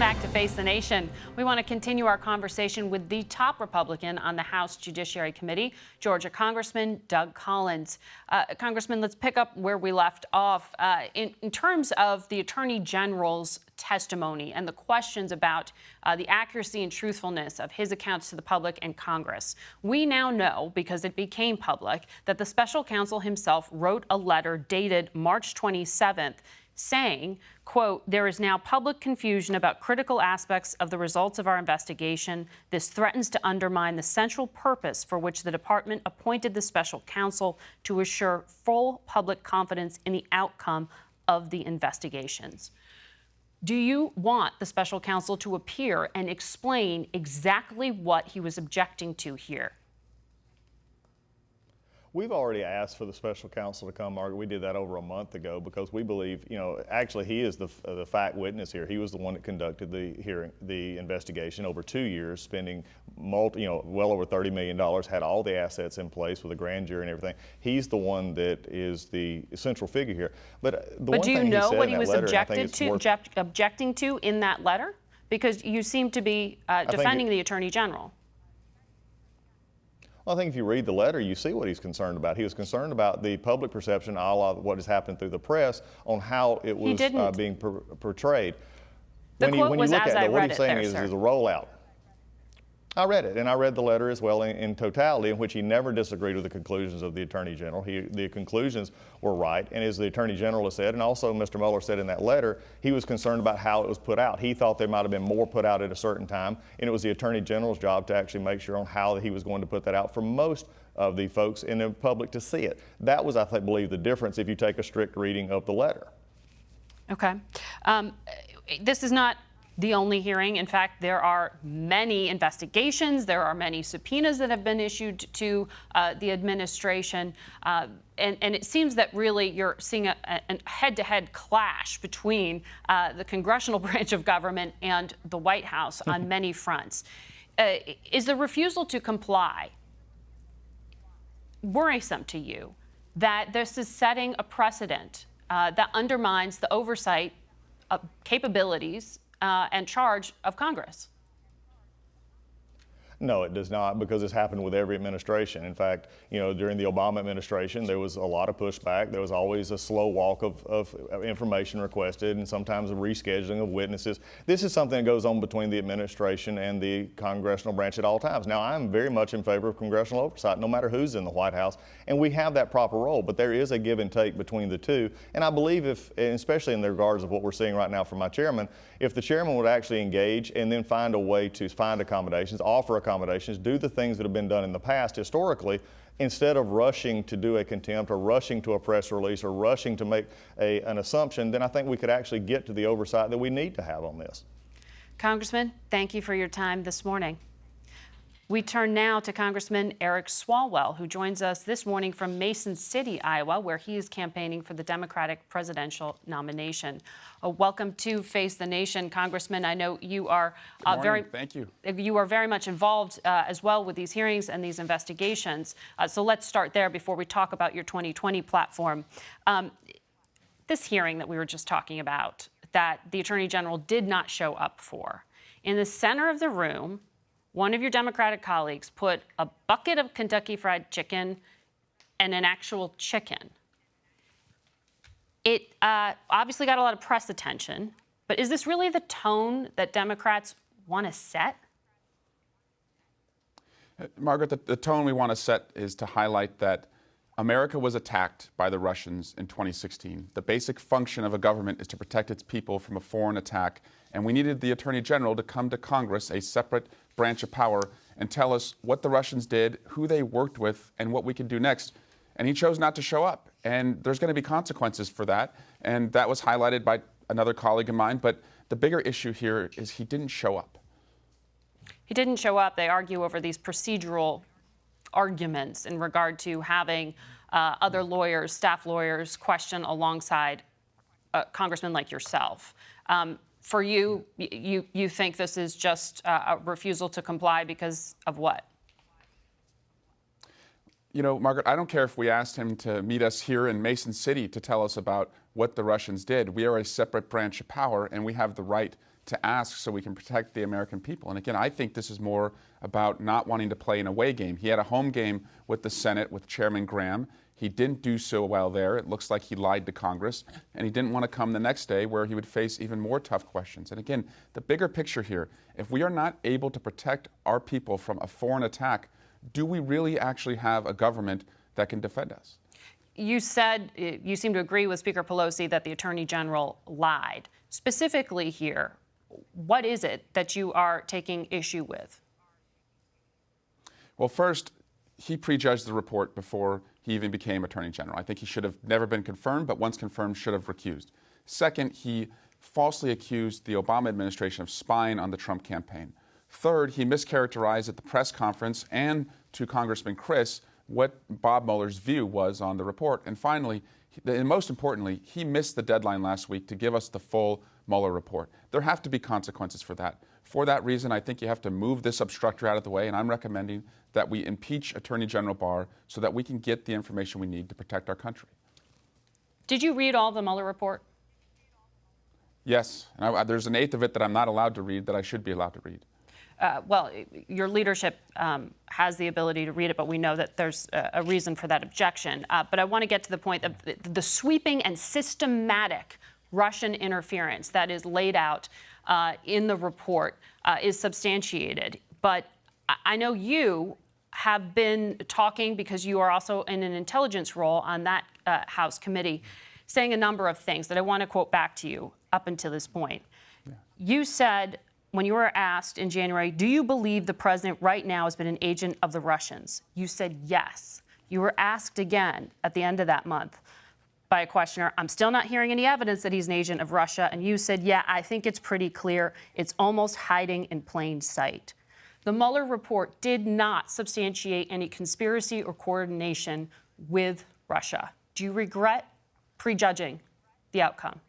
back to Face the Nation. We want to continue our conversation with the top Republican on the House Judiciary Committee, Georgia Congressman Doug Collins. Congressman, let's pick up where we left off. In terms of the Attorney General's testimony and the questions about the accuracy and truthfulness of his accounts to the public and Congress, we now know, because it became public, that the special counsel himself wrote a letter dated March 27th saying, quote, "There is now public confusion about critical aspects of the results of our investigation. This threatens to undermine the central purpose for which the department appointed the special counsel to assure full public confidence in the outcome of the investigations." Do you want the special counsel to appear and explain exactly what he was objecting to here? We've already asked for the special counsel to come, Margaret. We did that over a month ago because we believe, actually he is the fact witness here. He was the one that conducted the hearing, the investigation over 2 years, spending well over $30 million, had all the assets in place with a grand jury and everything. He's the one that is the central figure here. But do you know what he was objecting to in that letter? Because you seem to be defending the Attorney General. Well, I think if you read the letter, you see what he's concerned about. He was concerned about the public perception, a la what has happened through the press, on how it was being portrayed. When you look at it, what he's saying is a rollout. I read it, and I read the letter as well in totality, in which he never disagreed with the conclusions of the Attorney General. The conclusions were right, and as the Attorney General has said, and also Mr. Mueller said in that letter, he was concerned about how it was put out. He thought there might have been more put out at a certain time, and it was the Attorney General's job to actually make sure on how he was going to put that out for most of the folks in the public to see it. That was, I believe, the difference if you take a strict reading of the letter. Okay. This is not the only hearing. In fact, there are many investigations. There are many subpoenas that have been issued to the administration. And it seems that really you're seeing a head-to-head clash between the congressional branch of government and the White House on many fronts. Is the refusal to comply worrisome to you, that this is setting a precedent that undermines the oversight capabilities and charge of Congress? No, it does not, because it's happened with every administration. In fact, during the Obama administration, there was a lot of pushback. There was always a slow walk of information requested, and sometimes a rescheduling of witnesses. This is something that goes on between the administration and the congressional branch at all times. Now, I'm very much in favor of congressional oversight, no matter who's in the White House, and we have that proper role, but there is a give and take between the two. And I believe especially in the regards of what we're seeing right now from my chairman, if the chairman would actually engage and then find a way to find accommodations, offer accommodations, do the things that have been done in the past historically, instead of rushing to do a contempt or rushing to a press release or rushing to make an assumption, then I think we could actually get to the oversight that we need to have on this. Congressman, thank you for your time this morning. We turn now to Congressman Eric Swalwell, who joins us this morning from Mason City, Iowa, where he is campaigning for the Democratic presidential nomination. Welcome to Face the Nation, Congressman. I know you are Thank you. You are very much involved as well with these hearings and these investigations. So let's start there before we talk about your 2020 platform. This hearing that we were just talking about, that the Attorney General did not show up for, in the center of the room, one of your Democratic colleagues put a bucket of Kentucky Fried Chicken and an actual chicken. It obviously got a lot of press attention, but is this really the tone that Democrats want to set? Margaret, the tone we want to set is to highlight that America was attacked by the Russians in 2016. The basic function of a government is to protect its people from a foreign attack, and we needed the Attorney General to come to Congress, a separate branch of power, and tell us what the Russians did, who they worked with, and what we could do next. And he chose not to show up, and there's going to be consequences for that, and that was highlighted by another colleague of mine, but the bigger issue here is he didn't show up. He didn't show up. They argue over these procedural arguments in regard to having other lawyers, staff lawyers, question alongside congressmen like yourself. For you, you think this is just a refusal to comply because of what? Margaret, I don't care if we asked him to meet us here in Mason City to tell us about what the Russians did. We are a separate branch of power, and we have the right to ask so we can protect the American people. And again, I think this is more about not wanting to play an away game. He had a home game with the Senate with Chairman Graham. He didn't do so well there. It looks like he lied to Congress, and he didn't want to come the next day where he would face even more tough questions. And again, the bigger picture here, if we are not able to protect our people from a foreign attack, do we really actually have a government that can defend us? You said you seem to agree with Speaker Pelosi that the Attorney General lied. Specifically here, what is it that you are taking issue with? Well, first, he prejudged the report before he even became Attorney General. I think he should have never been confirmed, but once confirmed, should have recused. Second, he falsely accused the Obama administration of spying on the Trump campaign. Third, he mischaracterized at the press conference and to Congressman Chris what Bob Mueller's view was on the report. And finally, and most importantly, he missed the deadline last week to give us the full Mueller report. There have to be consequences for that. For that reason, I think you have to move this obstructor out of the way, and I'm recommending that we impeach Attorney General Barr so that we can get the information we need to protect our country. Did you read all the Mueller report? Yes, and there's an eighth of it that I'm not allowed to read that I should be allowed to read. Well, your leadership has the ability to read it, but we know that there's a reason for that objection. But I want to get to the point of the sweeping and systematic Russian interference that is laid out in the report is substantiated. But I know you have been talking, because you are also in an intelligence role on that House committee, saying a number of things that I want to quote back to you up until this point. Yeah. You said, when you were asked in January, do you believe the president right now has been an agent of the Russians? You said yes. You were asked again at the end of that month by a questioner, I'm still not hearing any evidence that he's an agent of Russia. And you said, yeah, I think it's pretty clear. It's almost hiding in plain sight. The Mueller report did not substantiate any conspiracy or coordination with Russia. Do you regret prejudging the outcome?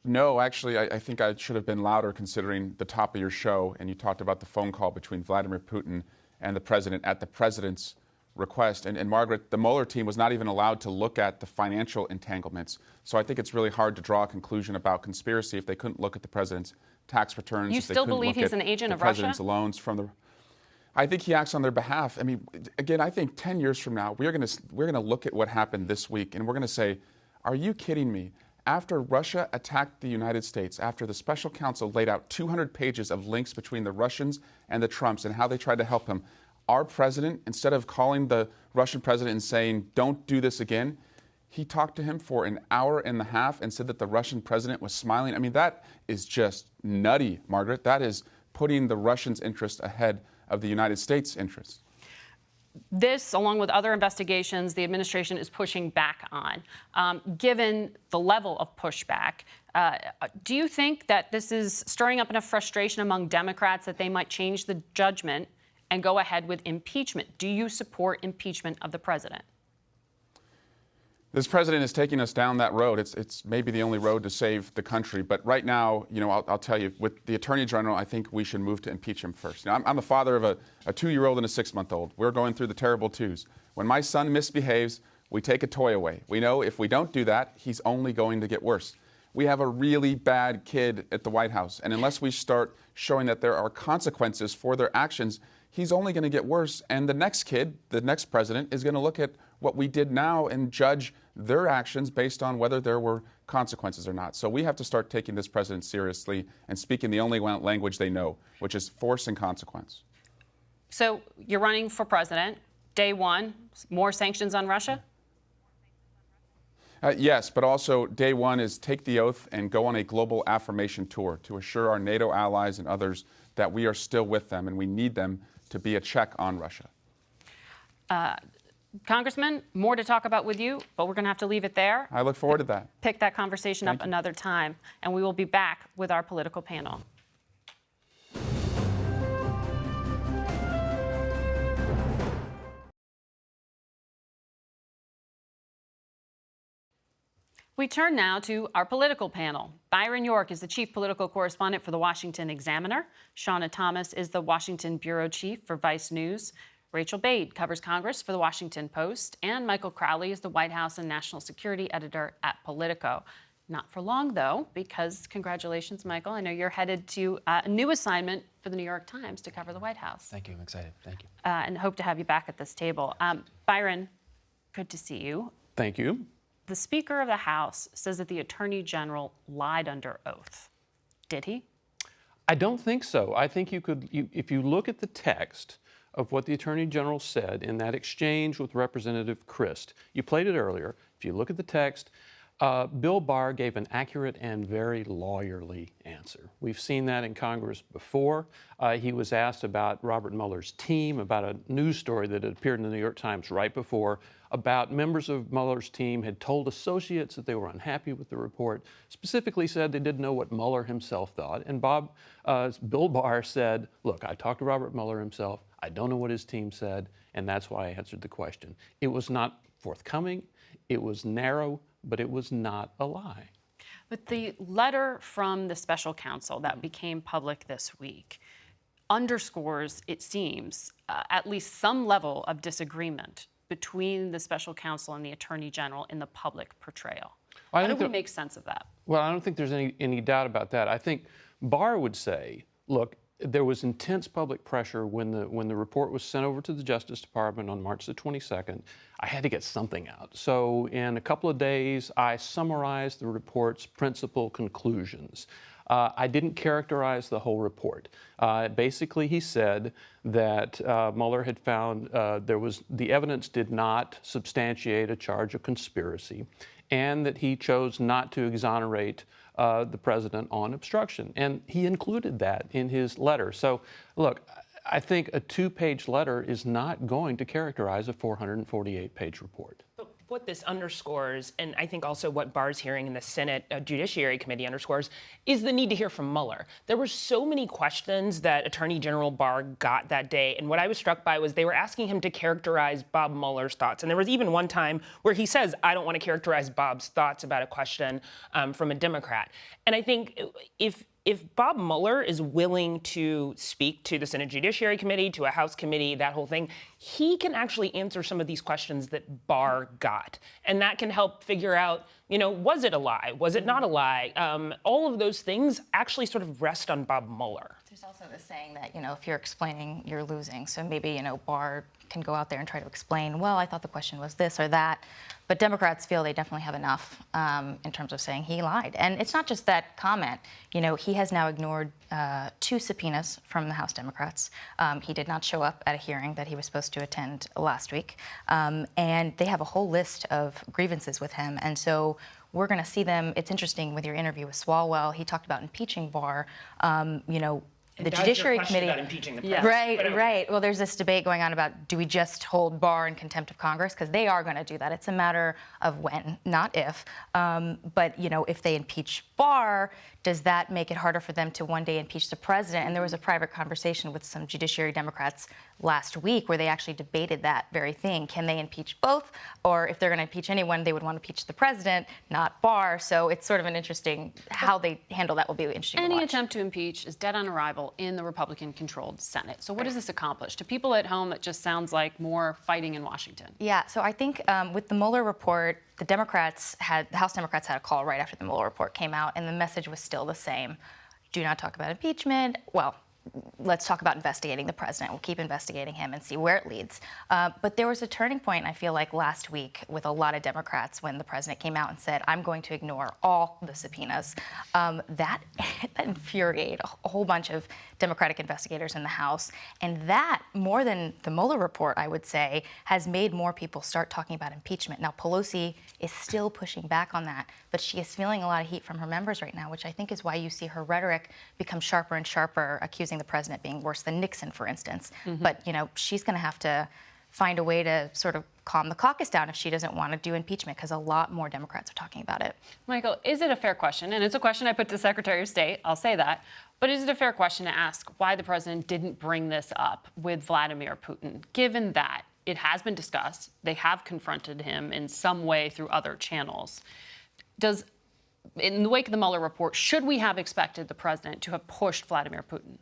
No, actually, I think I should have been louder considering the top of your show, and you talked about the phone call between Vladimir Putin and the president at the president's request. And Margaret, the Mueller team was not even allowed to look at the financial entanglements. So I think it's really hard to draw a conclusion about conspiracy if they couldn't look at the president's tax returns. You still believe he's an agent of Russia? The president's loans from the... I think he acts on their behalf. I mean, again, I think 10 years from now, we're going to look at what happened this week, and we're going to say, are you kidding me? After Russia attacked the United States, after the special counsel laid out 200 pages of links between the Russians and the Trumps and how they tried to help him, our president, instead of calling the Russian president and saying, don't do this again, he talked to him for an hour and a half and said that the Russian president was smiling. I mean, that is just nutty, Margaret. That is putting the Russians' interest ahead of the United States' interests. This, along with other investigations, the administration is pushing back on. Given the level of pushback, do you think that this is stirring up enough frustration among Democrats that they might change the judgment and go ahead with impeachment? Do you support impeachment of the president? This president is taking us down that road. It's maybe the only road to save the country. But right now, you know, I'll tell you, with the Attorney General, I think we should move to impeach him first. You know, I'm the father of a 2-year-old and a 6-month-old. We're going through the terrible twos. When my son misbehaves, we take a toy away. We know if we don't do that, he's only going to get worse. We have a really bad kid at the White House. And unless we start showing that there are consequences for their actions, he's only going to get worse. And the next kid, the next president, is going to look at what we did now and judge their actions based on whether there were consequences or not. So we have to start taking this president seriously and speaking the only language they know, which is force and consequence. So you're running for president. Day one, more sanctions on Russia? Yes, but also day one is take the oath and go on a global affirmation tour to assure our NATO allies and others that we are still with them and we need them to be a check on Russia. Congressman, more to talk about with you, but we're going to have to leave it there. I look forward to that. Pick that conversation up another time, and we will be back with our political panel. We turn now to our political panel. Byron York is the chief political correspondent for the Washington Examiner. Shawna Thomas is the Washington bureau chief for Vice News. Rachael Bade covers Congress for the Washington Post. And Michael Crowley is the White House and national security editor at Politico. Not for long, though, because congratulations, Michael. I know you're headed to a new assignment for the New York Times to cover the White House. Thank you. I'm excited. Thank you. And hope to have you back at this table. Byron, good to see you. Thank you. The Speaker of the House says that the Attorney General lied under oath. Did he? I don't think so. I think if you look at the text of what the Attorney General said in that exchange with Representative Christ, you played it earlier. If you look at the text, Bill Barr gave an accurate and very lawyerly answer. We've seen that in Congress before. He was asked about Robert Mueller's team, about a news story that had appeared in the New York Times right before, about members of Mueller's team had told associates that they were unhappy with the report, specifically said they didn't know what Mueller himself thought. And Bill Barr said, look, I talked to Robert Mueller himself. I don't know what his team said, and that's why I answered the question. It was not forthcoming. It was narrow, but it was not a lie. But the letter from the special counsel that became public this week underscores, it seems, at least some level of disagreement between the special counsel and the Attorney General in the public portrayal. How do we make sense of that? Well, I don't think there's any doubt about that. I think Barr would say, look, there was intense public pressure when the report was sent over to the Justice Department on March the 22nd. I had to get something out. So in a couple of days, I summarized the report's principal conclusions. I didn't characterize the whole report. Basically, he said that Mueller had found the evidence did not substantiate a charge of conspiracy, and that he chose not to exonerate the president on obstruction. And he included that in his letter. So, look, I think a 2-page letter is not going to characterize a 448-page report. But what this underscores, and I think also what Barr's hearing in the Senate Judiciary Committee underscores, is the need to hear from Mueller. There were so many questions that Attorney General Barr got that day, and what I was struck by was they were asking him to characterize Bob Mueller's thoughts. And there was even one time where he says, I don't want to characterize Bob's thoughts about a question from a Democrat. And I think if Bob Mueller is willing to speak to the Senate Judiciary Committee, to a House committee, that whole thing, he can actually answer some of these questions that Barr got. And that can help figure out, was it a lie? Was it not a lie? All of those things actually sort of rest on Bob Mueller. There's also the saying that, if you're explaining, you're losing. So maybe, Barr can go out there and try to explain, well, I thought the question was this or that. But Democrats feel they definitely have enough in terms of saying he lied. And it's not just that comment. He has now ignored 2 subpoenas from the House Democrats. He did not show up at a hearing that he was supposed to attend last week. And they have a whole list of grievances with him. And so we're going to see them. It's interesting with your interview with Swalwell. He talked about impeaching Barr. The Judiciary Committee. About impeaching the president. Right. Well, there's this debate going on about, do we just hold Barr in contempt of Congress? Because they are going to do that. It's a matter of when, not if. But if they impeach Barr, does that make it harder for them to one day impeach the president? And there was a private conversation with some Judiciary Democrats last week where they actually debated that very thing. Can they impeach both? Or if they're going to impeach anyone, they would want to impeach the president, not Barr. So it's sort of an interesting, how they handle that will be interesting to watch. Any attempt to impeach is dead on arrival in the Republican-controlled Senate. So what does this accomplish? To people at home, it just sounds like more fighting in Washington. Yeah, so I think with the Mueller report, the House Democrats had a call right after the Mueller report came out, and the message was still the same. Do not talk about impeachment. Well, let's talk about investigating the president. We'll keep investigating him and see where it leads. But there was a turning point, I feel like, last week with a lot of Democrats when the president came out and said, I'm going to ignore all the subpoenas. That infuriated a whole bunch of Democratic investigators in the House. And that, more than the Mueller report, I would say, has made more people start talking about impeachment. Now, Pelosi is still pushing back on that, but she is feeling a lot of heat from her members right now, which I think is why you see her rhetoric become sharper and sharper, accusing the president being worse than Nixon, for instance. Mm-hmm. But, she's going to have to find a way to sort of calm the caucus down if she doesn't want to do impeachment, because a lot more Democrats are talking about it. Michael, is it a fair question? And it's a question I put to the Secretary of State, I'll say that. But is it a fair question to ask why the president didn't bring this up with Vladimir Putin, given that it has been discussed, they have confronted him in some way through other channels? In the wake of the Mueller report, should we have expected the president to have pushed Vladimir Putin?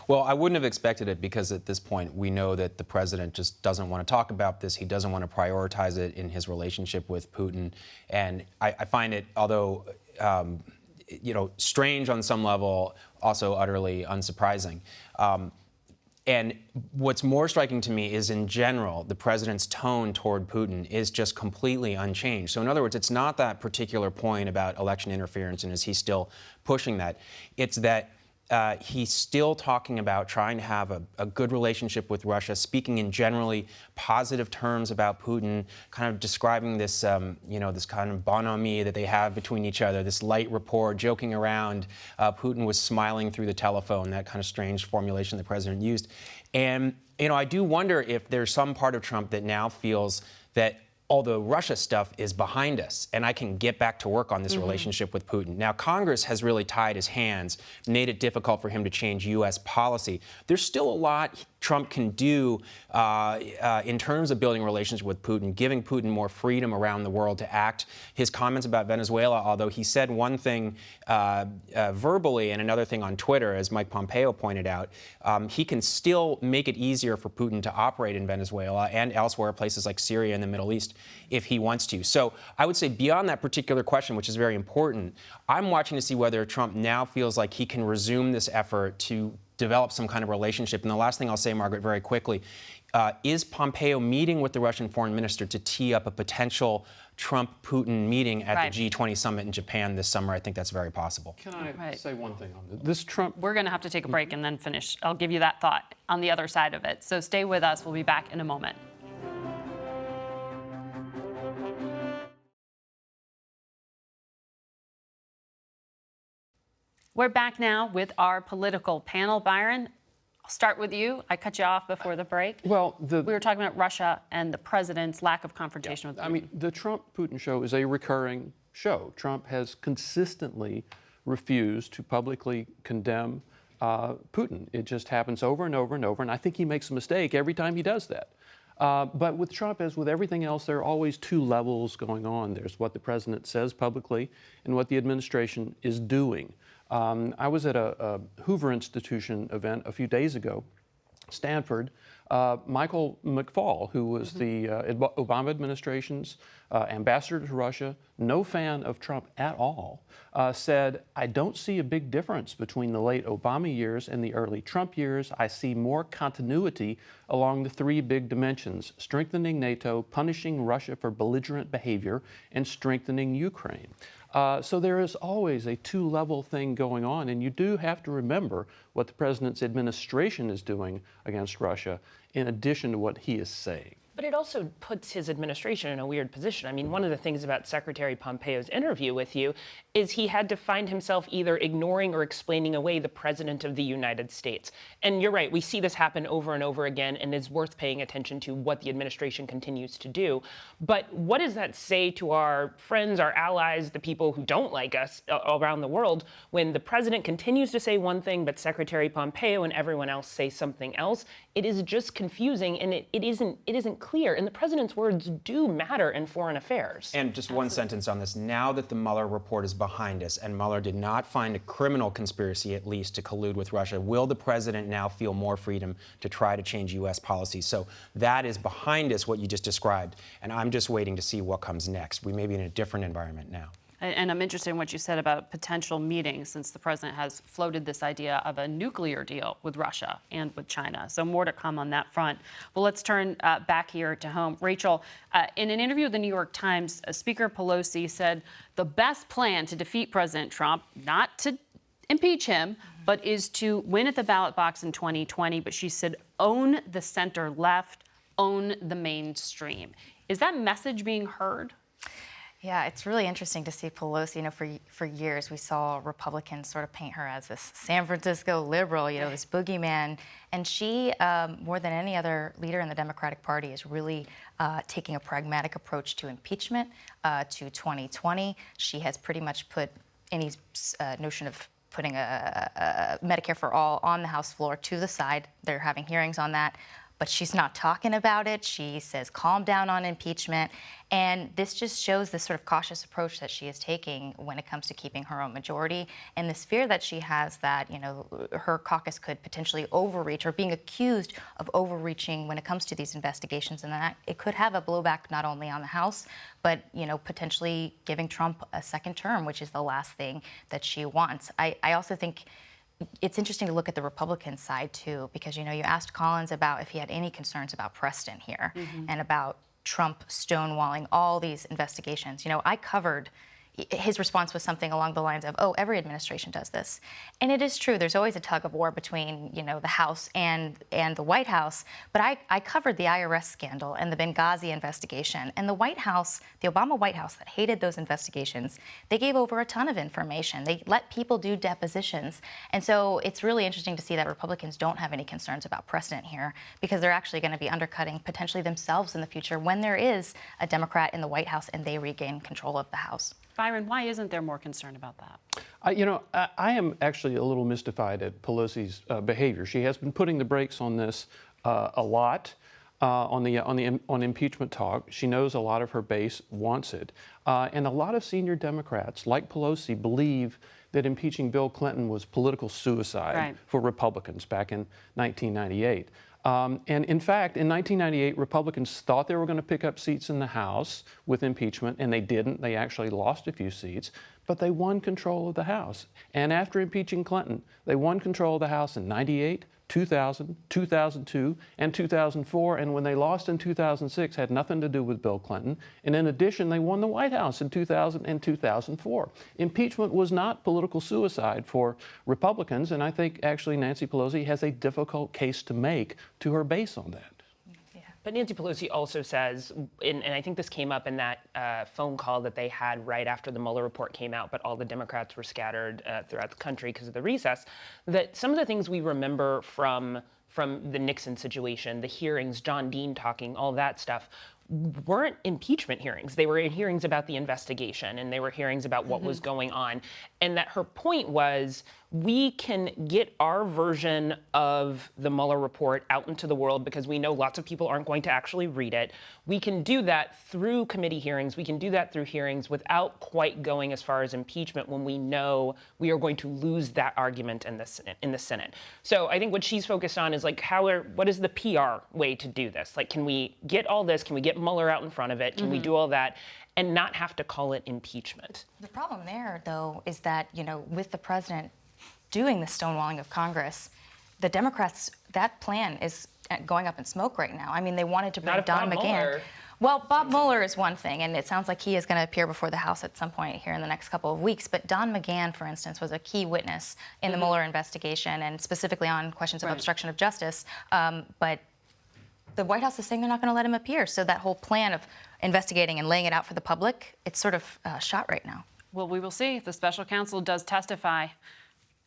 Well, I wouldn't have expected it because at this point we know that the president just doesn't want to talk about this. He doesn't want to prioritize it in his relationship with Putin. And I find it, although strange on some level, also utterly unsurprising. And what's more striking to me is, in general, the president's tone toward Putin is just completely unchanged. So in other words, it's not that particular point about election interference and is he still pushing that. It's that he's still talking about trying to have a good relationship with Russia, speaking in generally positive terms about Putin, kind of describing this, this kind of bonhomie that they have between each other, this light rapport, joking around. Putin was smiling through the telephone, that kind of strange formulation the president used. And, I do wonder if there's some part of Trump that now feels that all the Russia stuff is behind us, and I can get back to work on this relationship with Putin. Now, Congress has really tied his hands, made it difficult for him to change U.S. policy. There's still a lot Trump can do in terms of building a relationship with Putin, giving Putin more freedom around the world to act. His comments about Venezuela, although he said one thing verbally and another thing on Twitter, as Mike Pompeo pointed out, he can still make it easier for Putin to operate in Venezuela and elsewhere, places like Syria and the Middle East, if he wants to. So I would say beyond that particular question, which is very important, I'm watching to see whether Trump now feels like he can resume this effort to develop some kind of relationship. And the last thing I'll say, Margaret, very quickly, is Pompeo meeting with the Russian foreign minister to tee up a potential Trump-Putin meeting at the G20 summit in Japan this summer? I think that's very possible. Can I say one thing on this? This Trump... We're going to have to take a break and then finish. I'll give you that thought on the other side of it. So stay with us. We'll be back in a moment. We're back now with our political panel. Byron, I'll start with you. I cut you off before the break. Well, we were talking about Russia and the president's lack of confrontation with Putin. I mean, the Trump-Putin show is a recurring show. Trump has consistently refused to publicly condemn Putin. It just happens over and over and over, and I think he makes a mistake every time he does that. But with Trump, as with everything else, there are always two levels going on. There's what the president says publicly and what the administration is doing. I was at a Hoover Institution event a few days ago, Stanford. Michael McFaul, who was the Obama administration's ambassador to Russia, no fan of Trump at all, said, "I don't see a big difference between the late Obama years and the early Trump years. I see more continuity along the three big dimensions: strengthening NATO, punishing Russia for belligerent behavior, and strengthening Ukraine." So there is always a two-level thing going on, and you do have to remember what the president's administration is doing against Russia in addition to what he is saying. But it also puts his administration in a weird position. I mean, one of the things about Secretary Pompeo's interview with you is he had to find himself either ignoring or explaining away the President of the United States. And you're right, we see this happen over and over again, and it's worth paying attention to what the administration continues to do. But what does that say to our friends, our allies, the people who don't like us around the world, when the President continues to say one thing, but Secretary Pompeo and everyone else say something else? It is just confusing, and it isn't clear. And the president's words do matter in foreign affairs. And just one sentence on this. Now that the Mueller report is behind us, and Mueller did not find a criminal conspiracy, at least, to collude with Russia, will the president now feel more freedom to try to change U.S. policy? So that is behind us, what you just described. And I'm just waiting to see what comes next. We may be in a different environment now. And I'm interested in what you said about potential meetings, since the president has floated this idea of a nuclear deal with Russia and with China. So more to come on that front. Well, let's turn back here to home. Rachael, in an interview with the New York Times, Speaker Pelosi said the best plan to defeat President Trump, not to impeach him, but is to win at the ballot box in 2020. But she said, own the center left, own the mainstream. Is that message being heard? Yeah, it's really interesting to see Pelosi. You know, for years we saw Republicans sort of paint her as this San Francisco liberal, this boogeyman. And she, more than any other leader in the Democratic Party, is really taking a pragmatic approach to impeachment, to 2020. She has pretty much put any notion of putting a Medicare for all on the House floor to the side. They're having hearings on that. but she's not talking about it. She says, calm down on impeachment. And this just shows this sort of cautious approach that she is taking when it comes to keeping her own majority, and this fear that she has that, her caucus could potentially overreach, or being accused of overreaching when it comes to these investigations, and that it could have a blowback not only on the House, but, potentially giving Trump a second term, which is the last thing that she wants. I also think it's interesting to look at the Republican side, too, because, you asked Collins about if he had any concerns about Preston here and about Trump stonewalling all these investigations. I covered, his response was something along the lines of, oh, every administration does this. And it is true, there's always a tug of war between, the House and the White House. But I covered the IRS scandal and the Benghazi investigation. And the White House, the Obama White House that hated those investigations, they gave over a ton of information. They let people do depositions. And so it's really interesting to see that Republicans don't have any concerns about precedent here, because they're actually going to be undercutting potentially themselves in the future when there is a Democrat in the White House and they regain control of the House. Byron, why isn't there more concern about that? I am actually a little mystified at Pelosi's behavior. She has been putting the brakes on this a lot on impeachment talk. She knows a lot of her base wants it, and a lot of senior Democrats, like Pelosi, believe that impeaching Bill Clinton was political suicide for Republicans back in 1998. And in fact, in 1998, Republicans thought they were going to pick up seats in the House with impeachment, and they didn't. They actually lost a few seats, but they won control of the House. And after impeaching Clinton, they won control of the House in 98, 2000, 2002, and 2004, and when they lost in 2006, had nothing to do with Bill Clinton. And in addition, they won the White House in 2000 and 2004. Impeachment was not political suicide for Republicans, and I think actually Nancy Pelosi has a difficult case to make to her base on that. But Nancy Pelosi also says, and I think this came up in that phone call that they had right after the Mueller report came out, but all the Democrats were scattered throughout the country because of the recess, that some of the things we remember from the Nixon situation, the hearings, John Dean talking, all that stuff, weren't impeachment hearings. They were hearings about the investigation, and they were hearings about what was going on. And that her point was, we can get our version of the Mueller report out into the world because we know lots of people aren't going to actually read it. We can do that through committee hearings. We can do that through hearings without quite going as far as impeachment when we know we are going to lose that argument in the Senate. So I think what she's focused on is like, what is the PR way to do this? Like, can we get all this? Can we get Mueller out in front of it? Can we do all that and not have to call it impeachment? The problem there, though, is that, with the president doing the stonewalling of Congress, the Democrats, that plan is going up in smoke right now. I mean, they wanted to bring Don McGahn. Mueller. Well, Bob Mueller is one thing, and it sounds like he is going to appear before the House at some point here in the next couple of weeks. But Don McGahn, for instance, was a key witness in the Mueller investigation, and specifically on questions of obstruction of justice. But the White House is saying they're not going to let him appear. So that whole plan of investigating and laying it out for the public, it's sort of shot right now. Well, we will see if the special counsel does testify.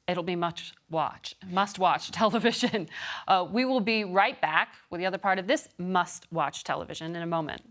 It'll be must-watch television. We will be right back with the other part of this must-watch television in a moment.